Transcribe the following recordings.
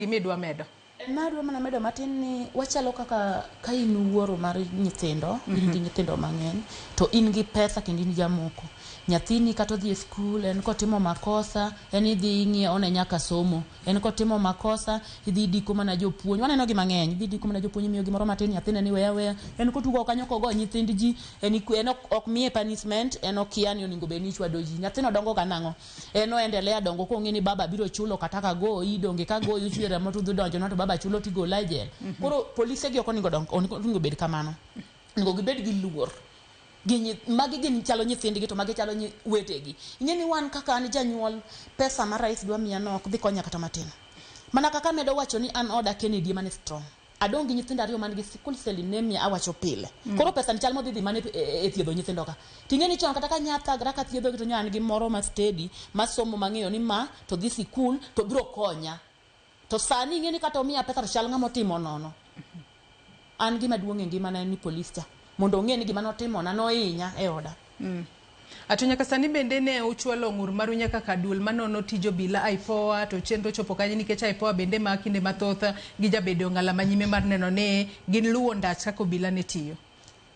Imedwa medo. Nadwa mana medo matin ni wachalo kaka ka in wuoro mar nyithindo, in gi nyithindo mang'eny, to in gi pesa kendo in jamoko. Nyathini kata odhi e skul, en kotimo makosa, en idhi ing'iyo one nyaka somo. En kotimo makosa, idhi diko mana jopuonj. Waneno gi mang'eny, idhi diko mana jopuonj imiyo gimoro matin nyathine ni weya weya. En kotugo kanyo kogo nyithind ji, en ok miye punishment, en okia ni onego bed ni chwado ji. Nyathino dongo ga nang'o. En oendelea dongo kong'e ni baba biro chulo kata ka go idonge ka go ichwere moto dhi donjo to baba chulo tigo lajel. Koro polise gi ok onego bed kamano. Onego gibed gi luor. Magi gin chalo nyithindgi to magi chalo wetegi. Ing'e ni wan kaka an janyuol, pesa mar rais dwa miya no ok dhi konya kata matin. Mana kaka medo wacho ni an oda Kennedy mane strong. Adong gi nyithindo ariyo man gi sickle cell anemia awacho pile. Koro pesa ni chal modhi mane e thiedho nyithindo ka. Ting'e ni chon kata ka nyathagra ka thiedho to nyan gi moro ma steady, ma somo mang'eyo ni ma to dhi sikul to biro konya. To sani ing'e ni kata omiya pesa to chal ng'ama otimo nono. An gima duong' e ngimana ni police cha. Mondo ong'e ni gima notimona nohinya e oda. Ato nyaka sani bende ne uchwalo ng'ur maru nyaka kadul manono tijo Obila aipoa to chenro chopo kanyo nikech aipoa bende ma kinde mathoth gi jabedo ng'ala manyime mar neno ne gin luwo ndach kaka Obila ne tiyo.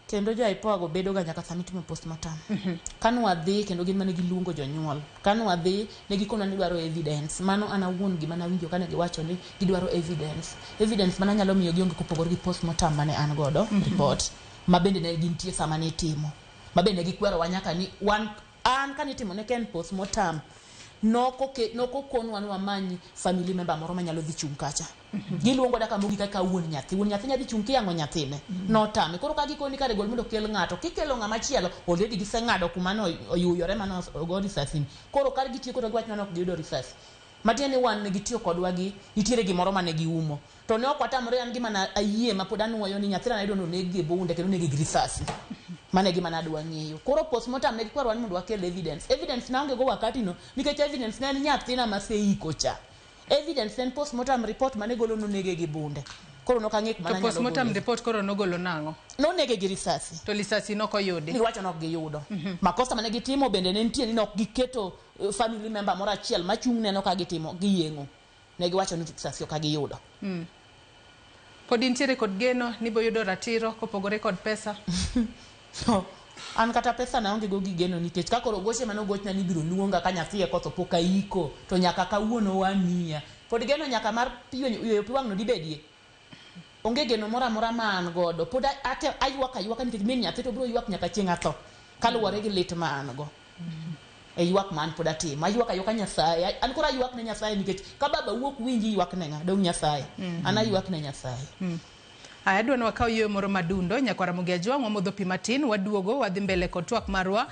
Kendo jo aipoa go bedo ga nyaka sami timo postmortem. Kanu wadhi kendo gin mane giluongo jonyuol. Kanu wadhi ne gikona ni dwaro evidence. Mano ana wuon gima na winjo kane giwacho ni gidwaro evidence. Evidence mana nyalo miyo gionge kopogore gi postmortem mane an godo report. Ma bende ne gintie sama ne timo. Ma bende gikwero wanyaka ni an kanitimo ne ken postmortem noko konwa ni wamanyi family member moro manyalo dhi chung kacha. Giluongo daka mogi kaka wuon nyathi nyadhi chung kiyango nyathine. Notame. Koro ka gikoni kare gol mondo kel ng'ato, kikelo ng'ama chielo already giseng'ado kuma no oyuyore mana ogo risasi. Koro kar gitieko to giwacho ni ok giyudo risasi. Matieni wan ne gitiyo kodwa gi nitiere gimoro mane giumo. To ne ok watamore an gima na ayie ma pod anuoyo ni nyathina ne dono negi e bunde kendo negi gi risasi. Mane gima na adwa ng'eyo. Koro postmortem ne gikwaro wan mondo wakel evidence. Evidence na onge go wakati no nikech evidence ne en nyathina ma seiko cha. Evidence en postmortem report mane golo no nege gi bunde. Koro no kang'e kuma to postmortem report koro nogolo nang'o? No nege gi risasi. To risasi noko yudi. Ni wacho nok giyudo. Makosa mane gitimo bende ne nitie ni nok giketo family member moro achiel machung' neno ka gitimo giyengo. Ne giwacho ni risasi ok giyudo. Pod intiere kod geno ni boyudo ratiro kopogore kod pesa? An kata pesa na onge go gi geno nikech ka koro goche mano gochna ni biro luonga ka nyathi e koth poka iko to nyaka kawuono wamiya. Pod geno nyaka mar piyo piwang' no dibedie. Onge geno mora mora man godo. Pod ayuaka nikech min nyathi to biro yuak nyaka chieng' atho. Kaluwore gi lit ma an go. E yuak man pod atimo. Ayuaka Nyasaye. An kora yuak ne Nyasaye nikech ka baba wuok winji yuak ne ng'a dong Nyasaye. An ayuak ne Nyasaye. Aya dwa ni wakaw yweyo moro madundo nyakwara Mugia Jwang' wamodho pi matin waduogo wadhi mbele kod twak marwa.